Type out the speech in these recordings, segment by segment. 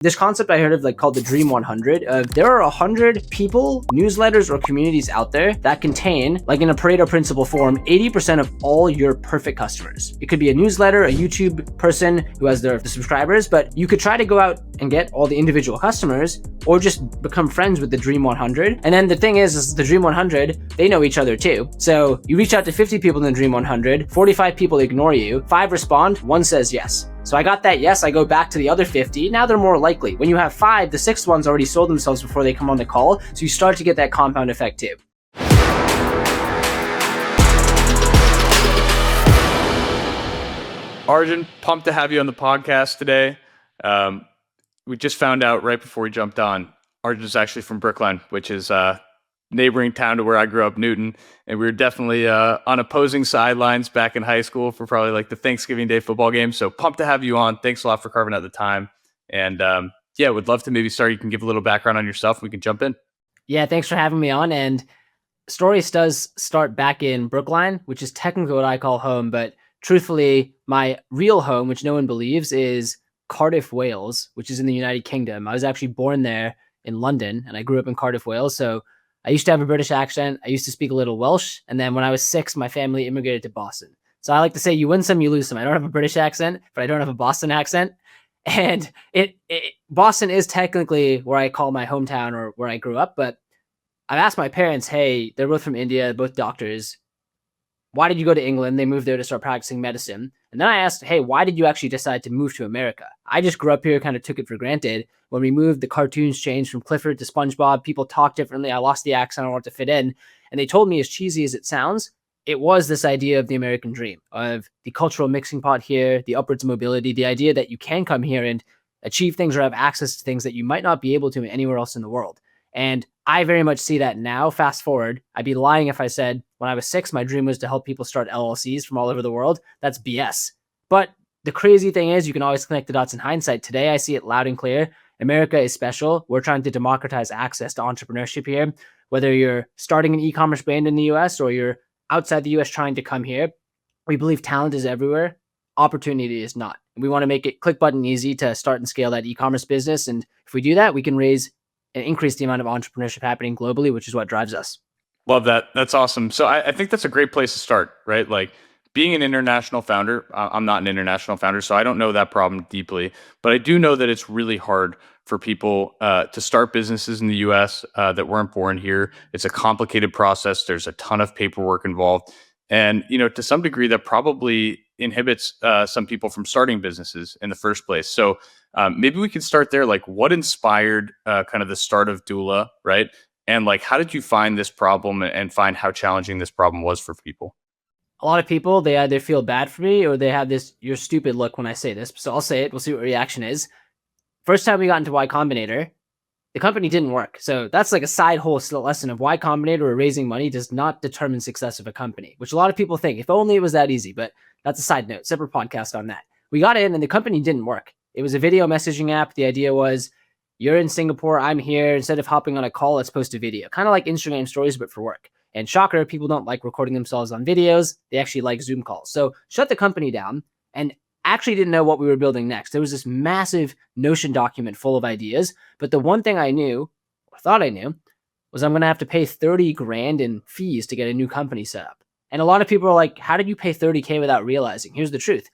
This concept I heard of called the Dream 100. There are 100 people, newsletters, or communities out there that contain, in a Pareto principle form, 80% of all your perfect customers. It could be a newsletter, a YouTube person who has the subscribers, but you could try to go out and get all the individual customers or just become friends with the Dream 100. And then the thing is the Dream 100, they know each other too. So you reach out to 50 people in the Dream 100, 45 people ignore you, 5 respond, 1 says yes. So I got that yes, I go back to the other 50. Now they're more likely. When you have 5, the 6th one's already sold themselves before they come on the call. So you start to get that compound effect too. Arjun, pumped to have you on the podcast today. We just found out right before we jumped on, Arjun's actually from Brookline, which is neighboring town to where I grew up, Newton. And we were definitely on opposing sidelines back in high school for probably the Thanksgiving Day football game. So pumped to have you on. Thanks a lot for carving out the time. And would love to maybe start. You can give a little background on yourself. We can jump in. Yeah, thanks for having me on. And story does start back in Brookline, which is technically what I call home. But truthfully, my real home, which no one believes, is Cardiff, Wales, which is in the United Kingdom. I was actually born there in London, and I grew up in Cardiff, Wales. So I used to have a British accent. I used to speak a little Welsh. And then when I was 6, my family immigrated to Boston. So I like to say you win some, you lose some. I don't have a British accent, but I don't have a Boston accent. And Boston is technically where I call my hometown or where I grew up. But I've asked my parents, hey, they're both from India, both doctors. Why did you go to England? They moved there to start practicing medicine. And then I asked, hey, why did you actually decide to move to America? I just grew up here, kind of took it for granted. When we moved, the cartoons changed from Clifford to SpongeBob. People talk differently. I lost the accent. I wanted to fit in. And they told me, as cheesy as it sounds, it was this idea of the American dream, of the cultural mixing pot here, the upwards mobility, the idea that you can come here and achieve things or have access to things that you might not be able to anywhere else in the world. And I very much see that now. Fast forward, I'd be lying if I said when I was 6, my dream was to help people start LLCs from all over the world. That's BS. But the crazy thing is you can always connect the dots in hindsight. Today, I see it loud and clear. America is special. We're trying to democratize access to entrepreneurship here. Whether you're starting an e-commerce brand in the US or you're outside the US trying to come here, we believe talent is everywhere. Opportunity is not. We want to make it click button easy to start and scale that e-commerce business. And if we do that, we can raise and increase the amount of entrepreneurship happening globally, which is what drives us. Love that. That's awesome. So I think that's a great place to start, right? Being an international founder, I'm not an international founder, so I don't know that problem deeply, but I do know that it's really hard for people to start businesses in the US that weren't born here. It's a complicated process. There's a ton of paperwork involved. And, to some degree, that probably inhibits some people from starting businesses in the first place. So maybe we could start there. What inspired kind of the start of Doola, right? And how did you find this problem and find how challenging this problem was for people? A lot of people, they either feel bad for me or they have this, you're stupid look when I say this. So I'll say it. We'll see what reaction is. First time we got into Y Combinator, the company didn't work. So that's a side whole lesson of Y Combinator or raising money does not determine success of a company, which a lot of people think. If only it was that easy, but that's a side note, separate podcast on that. We got in and the company didn't work. It was a video messaging app. The idea was you're in Singapore, I'm here. Instead of hopping on a call, let's post a video. Kind of like Instagram stories, but for work. And shocker, people don't like recording themselves on videos. They actually like Zoom calls. So shut the company down and actually didn't know what we were building next. There was this massive Notion document full of ideas. But the one thing I knew, or thought I knew, was I'm going to have to pay 30 grand in fees to get a new company set up. And a lot of people are like, how did you pay 30K without realizing? Here's the truth.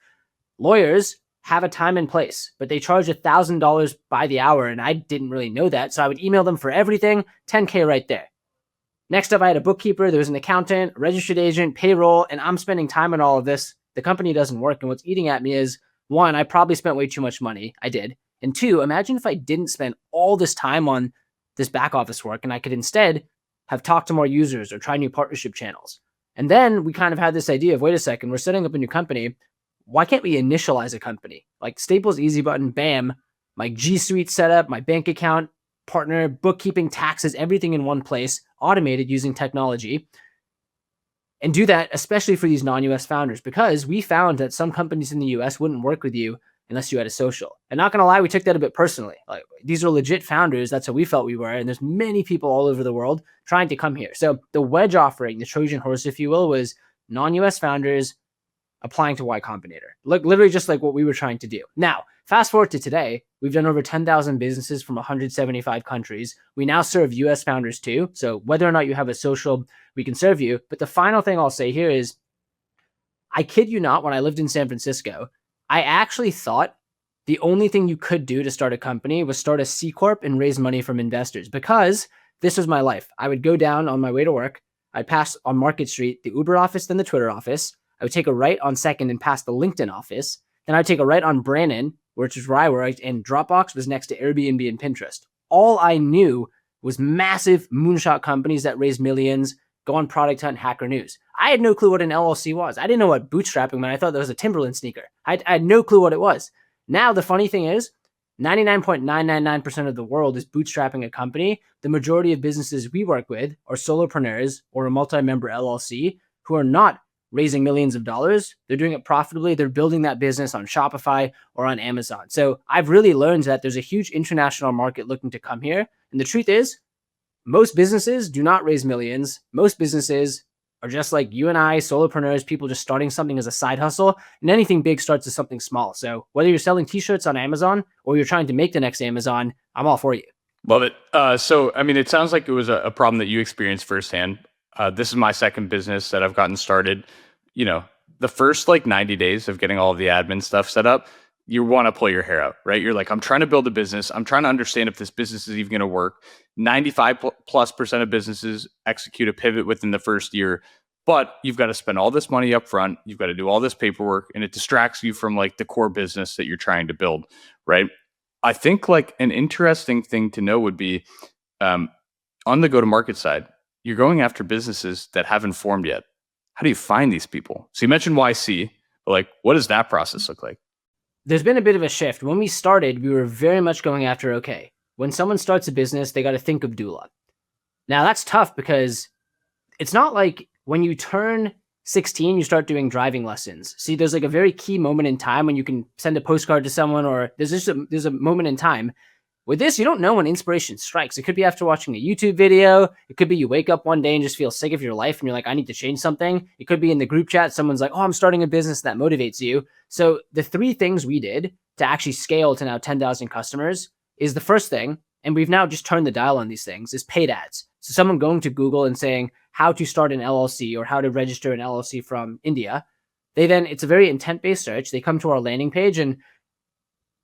Lawyers have a time and place, but they charge $1,000 by the hour. And I didn't really know that. So I would email them for everything, 10K right there. Next up, I had a bookkeeper, there was an accountant, a registered agent, payroll, and I'm spending time on all of this. The company doesn't work. And what's eating at me is, 1, I probably spent way too much money. I did. And 2, imagine if I didn't spend all this time on this back office work and I could instead have talked to more users or try new partnership channels. And then we kind of had this idea of, wait a second, we're setting up a new company. Why can't we initialize a company? Staples easy button, bam, my G Suite setup, my bank account, partner, bookkeeping, taxes, everything in one place, automated using technology. And do that, especially for these non-US founders, because we found that some companies in the US wouldn't work with you unless you had a social. And not going to lie, we took that a bit personally. These are legit founders. That's how we felt we were. And there's many people all over the world trying to come here. So the wedge offering, the Trojan horse, if you will, was non-US founders applying to Y Combinator. Literally just like what we were trying to do. Now, Fast forward to today, we've done over 10,000 businesses from 175 countries. We now serve US founders too. So whether or not you have a social, we can serve you. But the final thing I'll say here is, I kid you not, when I lived in San Francisco, I actually thought the only thing you could do to start a company was start a C-Corp and raise money from investors, because this was my life. I would go down on my way to work. I'd pass on Market Street, the Uber office, then the Twitter office. I would take a right on 2nd and pass the LinkedIn office. Then I'd take a right on Brannan, which is where I worked, and Dropbox was next to Airbnb and Pinterest. All I knew was massive moonshot companies that raised millions, go on Product Hunt, Hacker News. I had no clue what an LLC was. I didn't know what bootstrapping meant. I thought that was a Timberland sneaker. I had no clue what it was. Now, the funny thing is, 99.999% of the world is bootstrapping a company. The majority of businesses we work with are solopreneurs or a multi-member LLC who are not raising millions of dollars. They're doing it profitably. They're building that business on Shopify or on Amazon. So I've really learned that there's a huge international market looking to come here. And the truth is, most businesses do not raise millions. Most businesses are just like you and I, solopreneurs, people just starting something as a side hustle, and anything big starts as something small. So whether you're selling t-shirts on Amazon or you're trying to make the next Amazon, I'm all for you. Love it. So, I mean, it sounds like it was a problem that you experienced firsthand. This is my second business that I've gotten started. You know, the first like 90 days of getting all of the admin stuff set up, you want to pull your hair out, right? You're like, I'm trying to build a business. I'm trying to understand if this business is even going to work. 95+% of businesses execute a pivot within the first year, but you've got to spend all this money up front. You've got to do all this paperwork, and it distracts you from like the core business that you're trying to build, right? I think like an interesting thing to know would be on the go-to-market side, you're going after businesses that haven't formed yet. How do you find these people? So you mentioned YC, but like, what does that process look like? There's been a bit of a shift. When we started, we were very much going after, okay, when someone starts a business, they got to think of doula. Now that's tough because it's not like when you turn 16, you start doing driving lessons. See, there's like a very key moment in time when you can send a postcard to someone, or there's a moment in time. With this, you don't know when inspiration strikes. It could be after watching a YouTube video. It could be you wake up one day and just feel sick of your life and you're like, I need to change something. It could be in the group chat, someone's like, oh, I'm starting a business that motivates you. So the 3 things we did to actually scale to now 10,000 customers is the first thing, and we've now just turned the dial on these things, is paid ads. So someone going to Google and saying how to start an LLC or how to register an LLC from India, it's a very intent-based search. They come to our landing page, and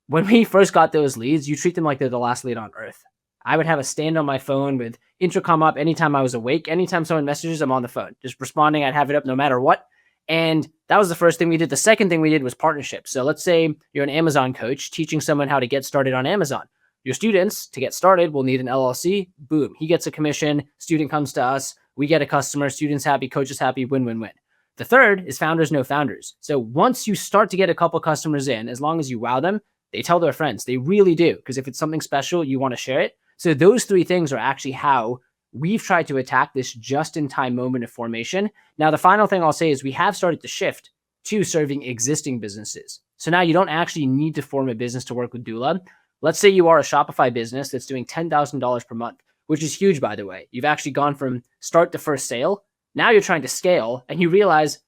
when we first got those leads, you treat them like they're the last lead on earth. I would have a stand on my phone with intercom up anytime I was awake. Anytime someone messages, I'm on the phone, just responding. I'd have it up no matter what. And that was the first thing we did. The second thing we did was partnerships. So let's say you're an Amazon coach teaching someone how to get started on Amazon. Your students, to get started, will need an LLC. Boom. He gets a commission. Student comes to us. We get a customer. Students happy. Coaches happy. Win, win, win. The third is founders know founders. So once you start to get a couple customers in, as long as you wow them, they tell their friends. They really do. Because if it's something special, you want to share it. So those 3 things are actually how we've tried to attack this just-in-time moment of formation. Now, the final thing I'll say is we have started to shift to serving existing businesses. So now you don't actually need to form a business to work with Doola. Let's say you are a Shopify business that's doing $10,000 per month, which is huge, by the way. You've actually gone from start to first sale. Now you're trying to scale, and you realize,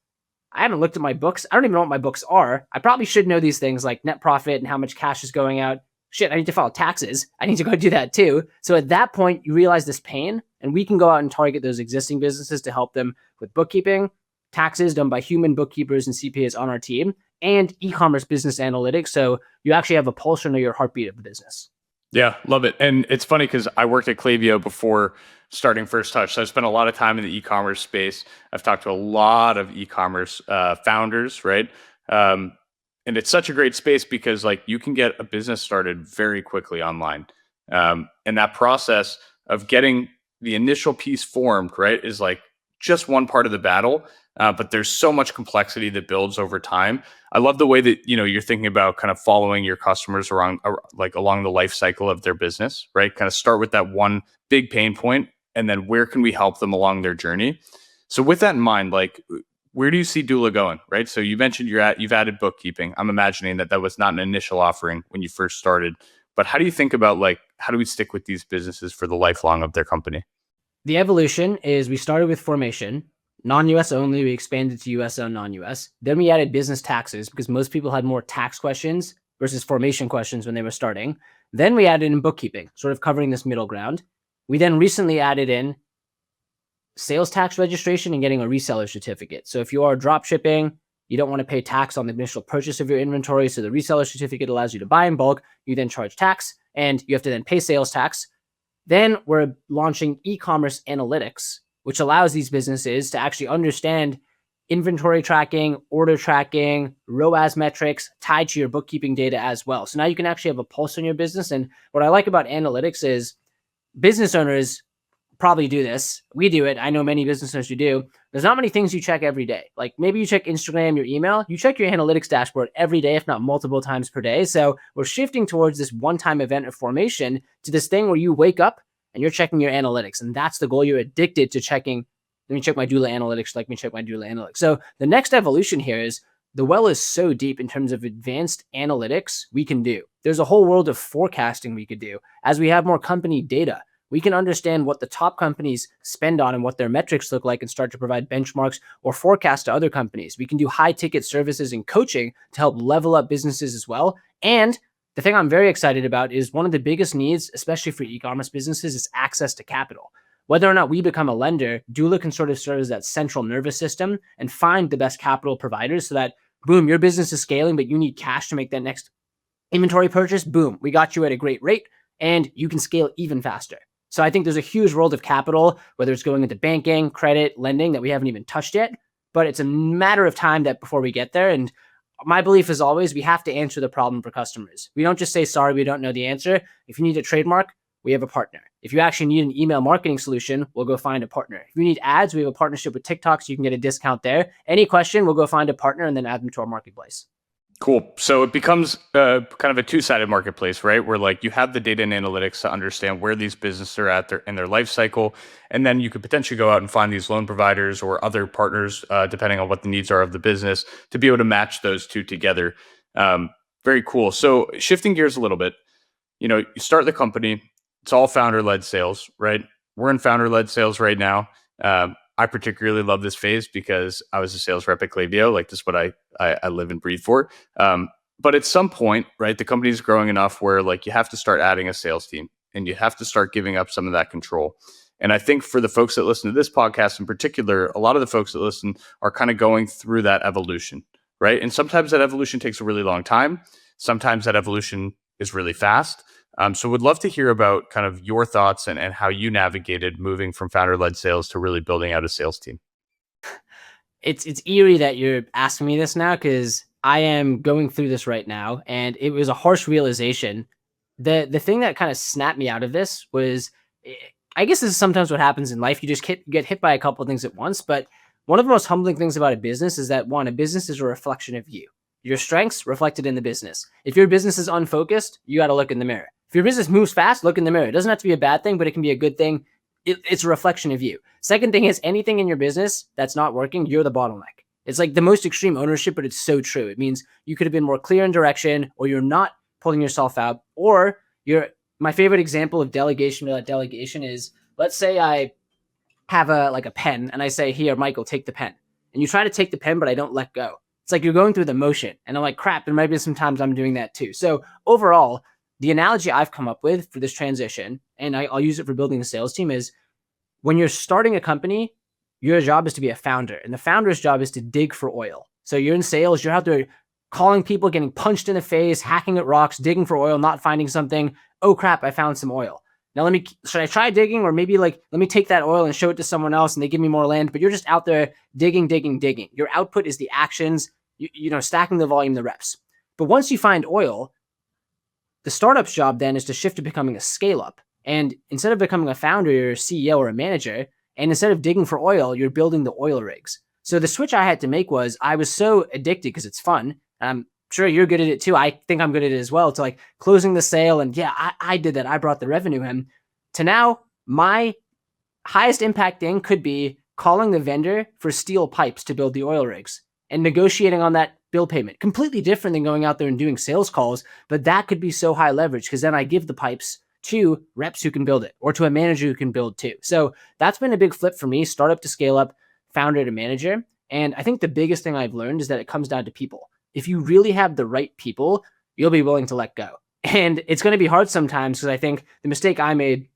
I haven't looked at my books. I don't even know what my books are. I probably should know these things like net profit and how much cash is going out. Shit, I need to file taxes. I need to go do that too. So at that point, you realize this pain, and we can go out and target those existing businesses to help them with bookkeeping, taxes done by human bookkeepers and CPAs on our team, and e-commerce business analytics. So you actually have a pulse or know your heartbeat of the business. Yeah, love it. And it's funny because I worked at Klaviyo before starting First Touch. So I spent a lot of time in the e-commerce space. I've talked to a lot of e-commerce founders, right? And it's such a great space because like you can get a business started very quickly online. And that process of getting the initial piece formed, right, is like just one part of the battle. But there's so much complexity that builds over time. I love the way that, you know, you're thinking about kind of following your customers around, like along the life cycle of their business, right? Kind of start with that one big pain point, and then where can we help them along their journey? So with that in mind, like, where do you see Doola going, right? So you mentioned you've added bookkeeping. I'm imagining that was not an initial offering when you first started, but how do you think about like, how do we stick with these businesses for the lifelong of their company? The evolution is we started with formation, non-US only. We expanded to US and non-US. Then we added business taxes because most people had more tax questions versus formation questions when they were starting. Then we added in bookkeeping, sort of covering this middle ground. We then recently added in sales tax registration and getting a reseller certificate. So if you are drop shipping, you don't want to pay tax on the initial purchase of your inventory. So the reseller certificate allows you to buy in bulk. You then charge tax and you have to then pay sales tax. Then we're launching e-commerce analytics, which allows these businesses to actually understand inventory tracking, order tracking, ROAS metrics tied to your bookkeeping data as well. So now you can actually have a pulse on your business. And what I like about analytics is business owners probably do this. We do it. I know many business owners who do. There's not many things you check every day. Like maybe you check Instagram, your email, you check your analytics dashboard every day, if not multiple times per day. So we're shifting towards this one-time event of formation to this thing where you wake up and you're checking your analytics. And that's the goal. You're addicted to checking. Let me check my doola analytics. Let me check my doola analytics. So the next evolution here is the well is so deep in terms of advanced analytics we can do. There's a whole world of forecasting we could do. As we have more company data, we can understand what the top companies spend on and what their metrics look like and start to provide benchmarks or forecasts to other companies. We can do high ticket services and coaching to help level up businesses as well. And the thing I'm very excited about is one of the biggest needs, especially for e-commerce businesses, is access to capital. Whether or not we become a lender, Doola can sort of serve as that central nervous system and find the best capital providers so that, boom, your business is scaling, but you need cash to make that next inventory purchase. Boom, we got you at a great rate and you can scale even faster. So I think there's a huge world of capital, whether it's going into banking, credit, lending that we haven't even touched yet, but it's a matter of time that before we get there. And my belief is always we have to answer the problem for customers. We don't just say, sorry, we don't know the answer. If you need a trademark, we have a partner. If you actually need an email marketing solution, we'll go find a partner. If you need ads, we have a partnership with TikTok, so you can get a discount there. Any question, we'll go find a partner and then add them to our marketplace. Cool. So it becomes kind of a two-sided marketplace, right? Where like you have the data and analytics to understand where these businesses are at in their life cycle. And then you could potentially go out and find these loan providers or other partners, depending on what the needs are of the business, to be able to match those two together. Very cool. So shifting gears a little bit, you start the company, it's all founder-led sales, right? We're in founder-led sales right now. I particularly love this phase because I was a sales rep at Klaviyo. Like this is what I live and breathe for. But at some point, right, the company is growing enough where like you have to start adding a sales team and you have to start giving up some of that control. And I think for the folks that listen to this podcast in particular, a lot of the folks that listen are kind of going through that evolution, right? And sometimes that evolution takes a really long time. Sometimes that evolution is really fast. So would love to hear about kind of your thoughts and how you navigated moving from founder-led sales to really building out a sales team. It's eerie that you're asking me this now because I am going through this right now, and it was a harsh realization. The thing that kind of snapped me out of this was, I guess this is sometimes what happens in life. You just get hit by a couple of things at once. But one of the most humbling things about a business is that, one, a business is a reflection of you. Your strengths reflected in the business. If your business is unfocused, you got to look in the mirror. If your business moves fast, look in the mirror. It doesn't have to be a bad thing, but it can be a good thing. It's a reflection of you. Second thing is anything in your business that's not working, you're the bottleneck. It's like the most extreme ownership, but it's so true. It means you could have been more clear in direction, or you're not pulling yourself out, or my favorite example of delegation without delegation is, let's say I have a pen and I say, here, Michael, take the pen. And you try to take the pen, but I don't let go. It's like you're going through the motion. And I'm like, crap, there might be some times I'm doing that too. So overall, the analogy I've come up with for this transition, and I'll use it for building a sales team, is when you're starting a company, your job is to be a founder. And the founder's job is to dig for oil. So you're in sales, you're out there calling people, getting punched in the face, hacking at rocks, digging for oil, not finding something. Oh crap, I found some oil. Now should I try digging, or maybe let me take that oil and show it to someone else and they give me more land, but you're just out there digging. Your output is the actions, stacking the volume, the reps. But once you find oil, the startup's job then is to shift to becoming a scale up. And instead of becoming a founder, you're a CEO or a manager. And instead of digging for oil, you're building the oil rigs. So the switch I had to make was I was so addicted because it's fun. I'm sure you're good at it too. I think I'm good at it as well, to like closing the sale. And yeah, I did that. I brought the revenue in. To now, my highest impact thing could be calling the vendor for steel pipes to build the oil rigs and negotiating on that bill payment. Completely different than going out there and doing sales calls, but that could be so high leverage because then I give the pipes to reps who can build it, or to a manager who can build too. So that's been a big flip for me, startup to scale up, founder to manager. And I think the biggest thing I've learned is that it comes down to people. If you really have the right people, you'll be willing to let go. And it's going to be hard sometimes because I think the mistake I made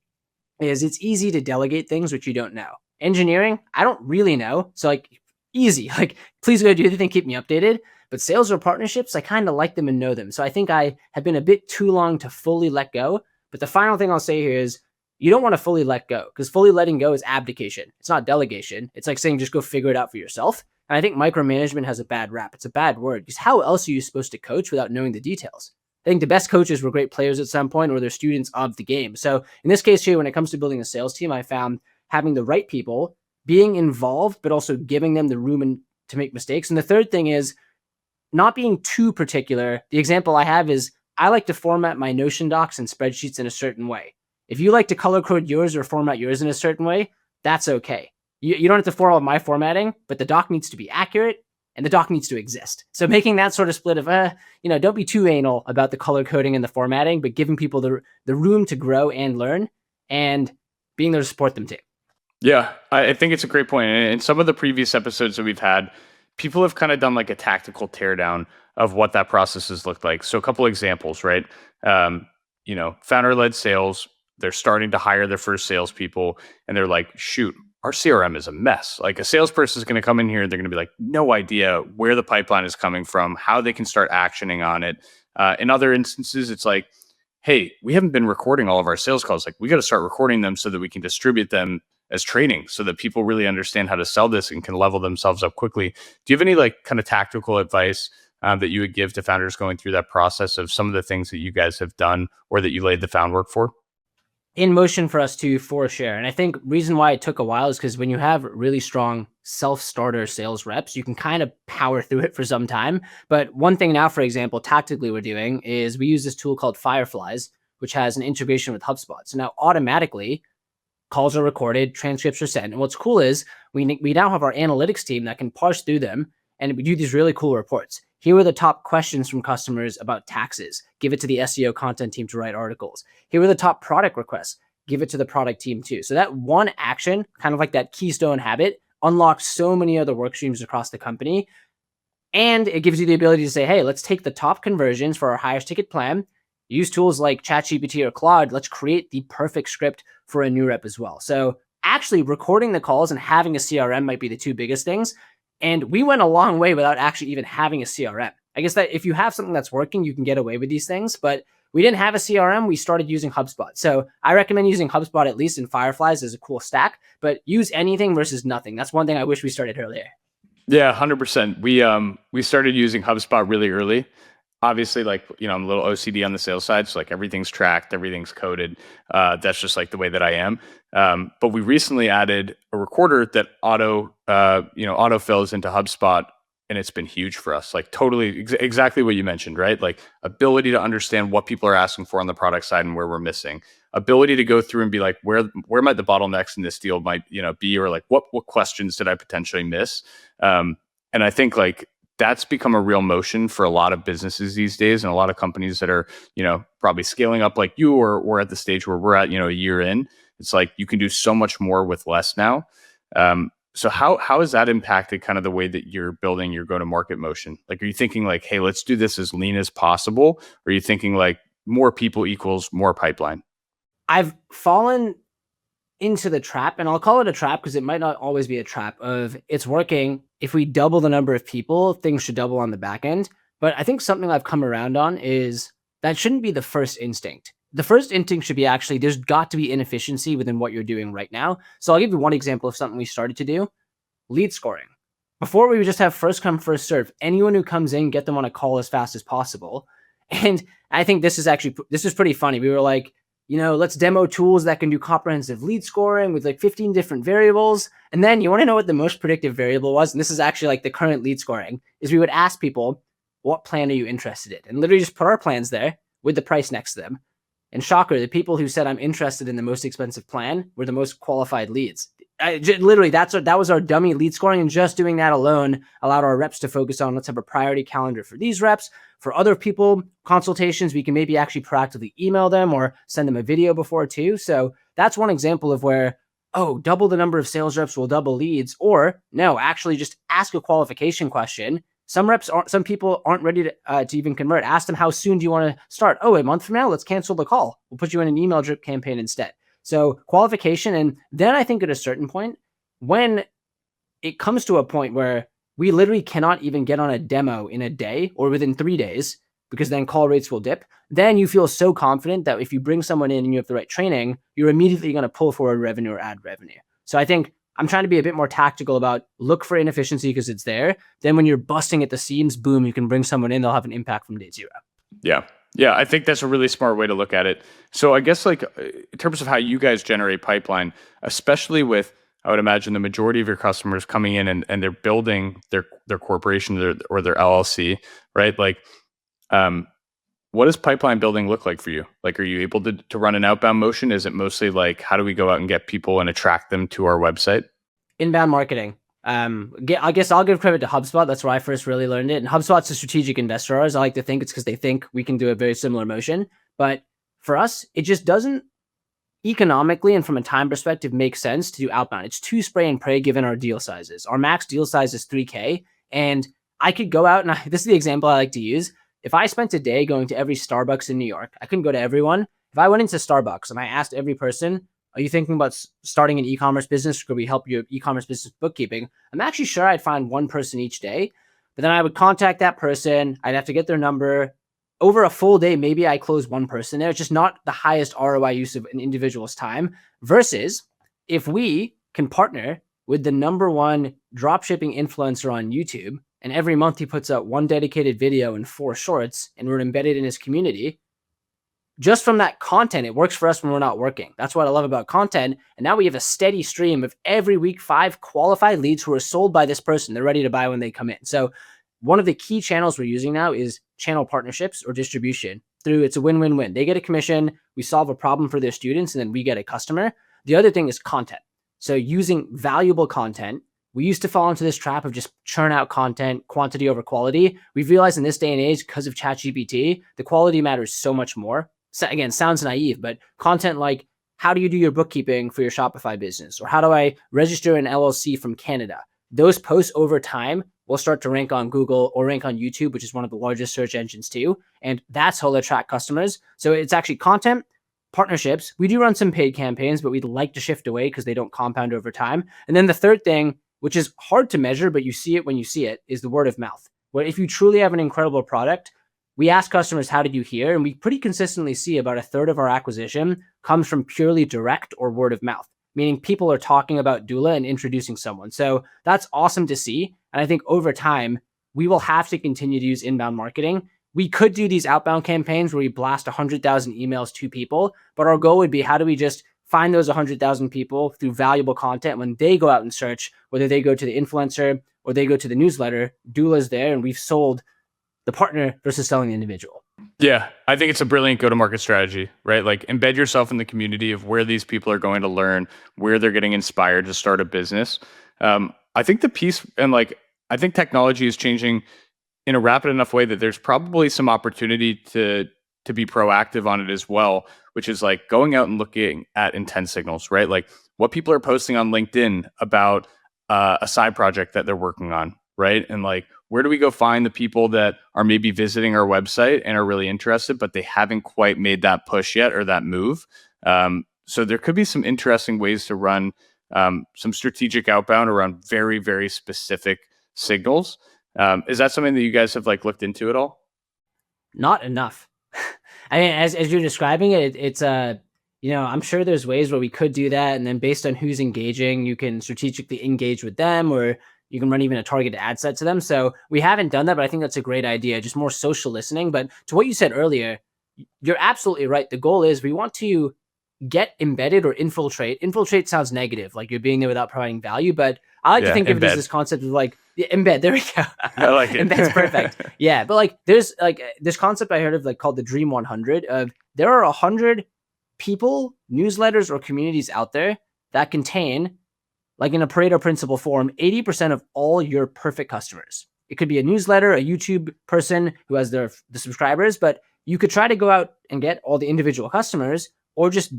is it's easy to delegate things which you don't know. Engineering, I don't really know. So like easy, like please go do the thing, keep me updated. But sales or partnerships, I kind of like them and know them. So I think I have been a bit too long to fully let go. But the final thing I'll say here is you don't want to fully let go because fully letting go is abdication. It's not delegation. It's like saying just go figure it out for yourself. And I think micromanagement has a bad rap. It's a bad word because how else are you supposed to coach without knowing the details? I think the best coaches were great players at some point or they're students of the game. So in this case here, when it comes to building a sales team, I found having the right people, being involved, but also giving them the room to make mistakes. And the third thing is not being too particular. The example I have is I like to format my Notion docs and spreadsheets in a certain way. If you like to color code yours or format yours in a certain way, that's okay. You don't have to follow my formatting, but the doc needs to be accurate and the doc needs to exist. So making that sort of split of, don't be too anal about the color coding and the formatting, but giving people the room to grow and learn and being there to support them too. Yeah, I think it's a great point. And in some of the previous episodes that we've had, people have kind of done like a tactical teardown of what that process has looked like. So a couple examples, right? Founder-led sales, they're starting to hire their first salespeople and they're like, shoot, our CRM is a mess. Like a salesperson is going to come in here, they're going to be like, no idea where the pipeline is coming from, how they can start actioning on it. In other instances, it's like, hey, we haven't been recording all of our sales calls. Like we got to start recording them so that we can distribute them as training so that people really understand how to sell this and can level themselves up quickly. Do you have any like kind of tactical advice that you would give to founders going through that process of some of the things that you guys have done or that you laid the groundwork for? In motion for us to for share. And I think reason why it took a while is because when you have really strong self-starter sales reps, you can kind of power through it for some time. But one thing now, for example, tactically we're doing is we use this tool called Fireflies, which has an integration with HubSpot. So now automatically calls are recorded, transcripts are sent. And what's cool is we now have our analytics team that can parse through them and we do these really cool reports. Here are the top questions from customers about taxes. Give it to the SEO content team to write articles. Here are the top product requests. Give it to the product team too. So that one action, kind of like that keystone habit, unlocks so many other work streams across the company. And it gives you the ability to say, hey, let's take the top conversions for our highest ticket plan, use tools like ChatGPT or Claude. Let's create the perfect script for a new rep as well. So actually recording the calls and having a CRM might be the two biggest things. And we went a long way without actually even having a CRM. I guess that if you have something that's working, you can get away with these things, but we didn't have a CRM. We started using HubSpot. So I recommend using HubSpot at least in Fireflies as a cool stack, but use anything versus nothing. That's one thing I wish we started earlier. Yeah, 100%. We started using HubSpot really early. Obviously, like, I'm a little OCD on the sales side. So like everything's tracked, everything's coded. That's just like the way that I am. But we recently added a recorder that auto fills into HubSpot. And it's been huge for us, like totally exactly what you mentioned, right? Like ability to understand what people are asking for on the product side and where we're missing. Ability to go through and be like, where might the bottlenecks in this deal might, be, or like what questions did I potentially miss? And I think like that's become a real motion for a lot of businesses these days and a lot of companies that are, probably scaling up like you or we're at the stage where we're at, a year in. It's like you can do so much more with less now. So how has that impacted kind of the way that you're building your go-to-market motion? Like, are you thinking like, hey, let's do this as lean as possible? Or are you thinking like more people equals more pipeline? I've fallen into the trap, and I'll call it a trap because it might not always be a trap of it's working. If we double the number of people, things should double on the back end. But I think something I've come around on is that shouldn't be the first instinct. The first instinct should be actually there's got to be inefficiency within what you're doing right now. So I'll give you one example of something we started to do. Lead scoring. Before we would just have first come, first serve. Anyone who comes in, get them on a call as fast as possible. And I think this is pretty funny. We were like, let's demo tools that can do comprehensive lead scoring with like 15 different variables. And then you want to know what the most predictive variable was? And this is actually like the current lead scoring is we would ask people, what plan are you interested in? And literally just put our plans there with the price next to them. And shocker, the people who said I'm interested in the most expensive plan were the most qualified leads. Literally, that was our dummy lead scoring, and just doing that alone allowed our reps to focus on let's have a priority calendar for these reps. For other people, consultations, we can maybe actually proactively email them or send them a video before too. So that's one example of where, double the number of sales reps will double leads, or no, actually just ask a qualification question, Some people aren't ready to even convert. Ask them, how soon do you want to start? Oh, a month from now, let's cancel the call. We'll put you in an email drip campaign instead. So qualification. And then I think at a certain point, when it comes to a point where we literally cannot even get on a demo in a day or within 3 days, because then call rates will dip, then you feel so confident that if you bring someone in and you have the right training, you're immediately going to pull forward revenue or add revenue. So I think I'm trying to be a bit more tactical about look for inefficiency because it's there. Then when you're busting at the seams, boom, you can bring someone in, they'll have an impact from day zero. Yeah. Yeah, I think that's a really smart way to look at it. So I guess like in terms of how you guys generate pipeline, especially with, I would imagine, the majority of your customers coming in and they're building their corporation or their LLC, right? Like, what does pipeline building look like for you? Like, are you able to run an outbound motion? Is it mostly like, how do we go out and get people and attract them to our website? Inbound marketing. I guess I'll give credit to HubSpot. That's where I first really learned it. And HubSpot's a strategic investor of ours. I like to think it's because they think we can do a very similar motion. But for us, it just doesn't economically and from a time perspective make sense to do outbound. It's too spray and pray given our deal sizes. Our max deal size is 3K. And I could go out and this is the example I like to use. If I spent a day going to every Starbucks in New York, I couldn't go to everyone. If I went into Starbucks and I asked every person, are you thinking about starting an e-commerce business? Could we help your e-commerce business bookkeeping? I'm actually sure I'd find one person each day, but then I would contact that person. I'd have to get their number. Over a full day, maybe I close one person there. It's just not the highest ROI use of an individual's time versus if we can partner with the #1 dropshipping influencer on YouTube, and every month he puts out one dedicated video and 4 shorts, and we're embedded in his community. Just from that content, it works for us when we're not working. That's what I love about content. And now we have a steady stream of every week 5 qualified leads who are sold by this person. They're ready to buy when they come in. So one of the key channels we're using now is channel partnerships or distribution. It's a win-win-win. They get a commission, we solve a problem for their students, and then we get a customer. The other thing is content. So using valuable content. We used to fall into this trap of just churn out content, quantity over quality. We've realized in this day and age, because of ChatGPT, the quality matters so much more. So again, sounds naive, but content like, how do you do your bookkeeping for your Shopify business? Or how do I register an LLC from Canada? Those posts over time will start to rank on Google or rank on YouTube, which is one of the largest search engines too. And that's how they'll attract customers. So it's actually content, partnerships. We do run some paid campaigns, but we'd like to shift away because they don't compound over time. And then the third thing, which is hard to measure, but you see it when you see it, is the word of mouth. Where if you truly have an incredible product, we ask customers, how did you hear? And we pretty consistently see about a third of our acquisition comes from purely direct or word of mouth, meaning people are talking about Doola and introducing someone. So that's awesome to see. And I think over time, we will have to continue to use inbound marketing. We could do these outbound campaigns where we blast 100,000 emails to people, but our goal would be, how do we just find those 100,000 people through valuable content when they go out and search, whether they go to the influencer or they go to the newsletter, Doola's there, and we've sold the partner versus selling the individual. Yeah, I think it's a brilliant go-to-market strategy, right? Like, embed yourself in the community of where these people are going to learn, where they're getting inspired to start a business. I think the piece, and like, I think technology is changing in a rapid enough way that there's probably some opportunity to be proactive on it as well, which is like going out and looking at intent signals, right? Like what people are posting on LinkedIn about a side project that they're working on, right? And like, where do we go find the people that are maybe visiting our website and are really interested, but they haven't quite made that push yet or that move? So there could be some interesting ways to run some strategic outbound around very, very specific signals. Is that something that you guys have like looked into at all? Not enough. I mean, as you're describing it, it's I'm sure there's ways where we could do that, and then based on who's engaging, you can strategically engage with them, or you can run even a targeted ad set to them. So we haven't done that, but I think that's a great idea, just more social listening. But to what you said earlier, you're absolutely right. The goal is we want to get embedded or infiltrate. Infiltrate sounds negative, like you're being there without providing value, but I like to think of it as this concept of like embed. There we go. I like it. Embed's perfect. Yeah, but like there's like this concept I heard of like called the Dream 100 of there are 100 people, newsletters, or communities out there that contain, like in a Pareto principle form, 80% of all your perfect customers. It could be a newsletter, a YouTube person who has the subscribers, but you could try to go out and get all the individual customers, or just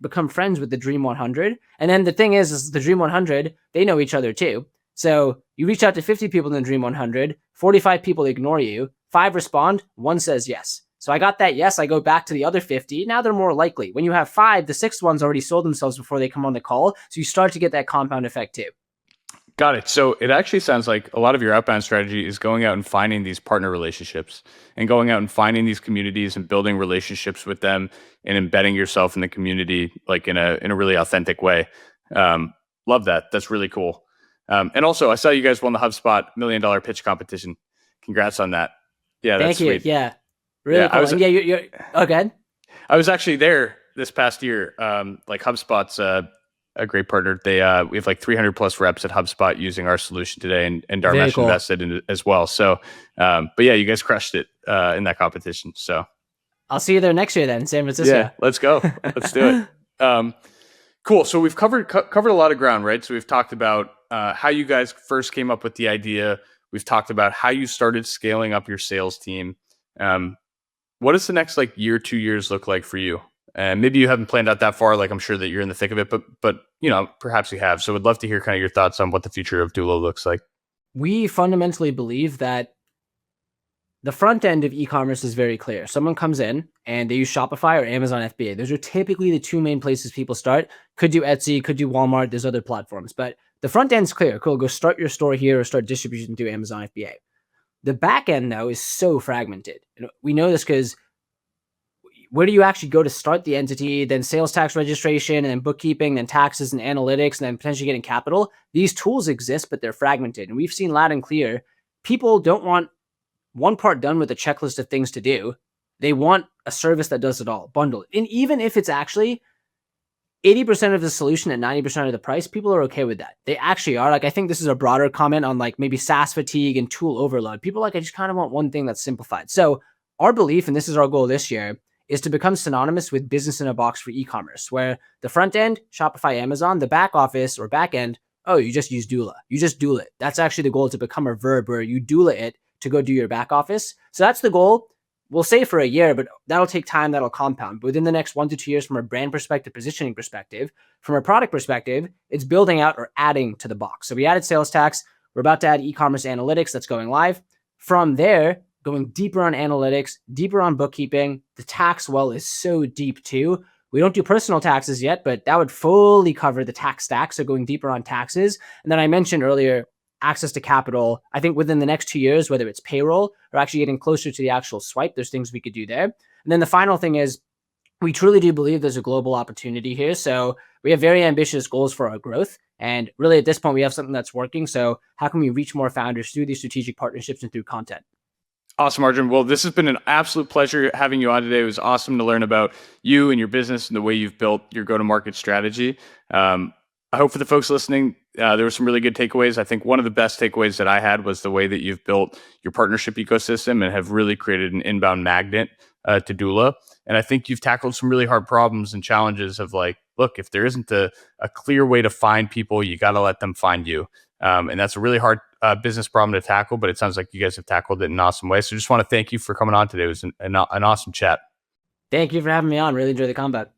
become friends with the Dream 100. And then the thing is the Dream 100, they know each other too. So you reach out to 50 people in the Dream 100, 45 people ignore you, 5 respond, 1 says yes. So I got that yes, I go back to the other 50. Now they're more likely. When you have 5, the 6th one's already sold themselves before they come on the call. So you start to get that compound effect too. Got it. So it actually sounds like a lot of your outbound strategy is going out and finding these partner relationships and going out and finding these communities and building relationships with them and embedding yourself in the community like in a really authentic way. Love that. That's really cool. And also, I saw you guys won the HubSpot $1 million pitch competition. Congrats on that. Yeah, that's Thank you. sweet. Yeah, really Yeah, cool. And yeah, you're okay. I was actually there this past year. Like HubSpot's a great partner. We have like 300 plus reps at HubSpot using our solution today, and Very Dharmesh cool. invested in it as well. So, but yeah, you guys crushed it in that competition. So I'll see you there next year then in San Francisco. yeah, let's go. Let's do it. Cool. So we've covered a lot of ground, right? So we've talked about how you guys first came up with the idea. We've talked about how you started scaling up your sales team. What does the next like year, 2 years look like for you? And maybe you haven't planned out that far. Like I'm sure that you're in the thick of it, but you know, perhaps you have. So would love to hear kind of your thoughts on what the future of Doola looks like. We fundamentally believe that the front end of e-commerce is very clear. Someone comes in and they use Shopify or Amazon FBA. Those are typically the 2 main places people start. Could do Etsy, could do Walmart. There's other platforms, but the front end's clear. Cool. Go start your store here or start distribution through Amazon FBA. The back end though is so fragmented. We know this because where do you actually go to start the entity, then sales tax registration, and then bookkeeping, then taxes and analytics, and then potentially getting capital? These tools exist, but they're fragmented. And we've seen loud and clear, people don't want one part done with a checklist of things to do. They want a service that does it all, bundled. And even if it's actually 80% of the solution at 90% of the price, people are okay with that. They actually are. Like, I think this is a broader comment on like maybe SaaS fatigue and tool overload. People are like, I just kind of want one thing that's simplified. So our belief, and this is our goal this year, is to become synonymous with business in a box for e-commerce, where the front end, Shopify, Amazon, the back office or back end, oh, you just use Doola. You just Doola it. That's actually the goal, to become a verb where you Doola it to go do your back office. So that's the goal. We'll say for a year, but that'll take time, that'll compound. But within the next 1 to 2 years, from a brand perspective, positioning perspective, from a product perspective, it's building out or adding to the box. So we added sales tax. We're about to add e-commerce analytics that's going live. From there, going deeper on analytics, deeper on bookkeeping. The tax well is so deep too. We don't do personal taxes yet, but that would fully cover the tax stack. So going deeper on taxes. And then I mentioned earlier, access to capital. I think within the next 2 years, whether it's payroll or actually getting closer to the actual swipe, there's things we could do there. And then the final thing is, we truly do believe there's a global opportunity here. So we have very ambitious goals for our growth. And really at this point, we have something that's working. So how can we reach more founders through these strategic partnerships and through content? Awesome, Arjun. Well, this has been an absolute pleasure having you on today. It was awesome to learn about you and your business and the way you've built your go-to-market strategy. I hope for the folks listening, there were some really good takeaways. I think one of the best takeaways that I had was the way that you've built your partnership ecosystem and have really created an inbound magnet to Doola. And I think you've tackled some really hard problems and challenges of like, look, if there isn't a clear way to find people, you got to let them find you. And that's a really hard business problem to tackle, but it sounds like you guys have tackled it in an awesome way. So just want to thank you for coming on today. It was an awesome chat. Thank you for having me on. Really enjoyed the combat.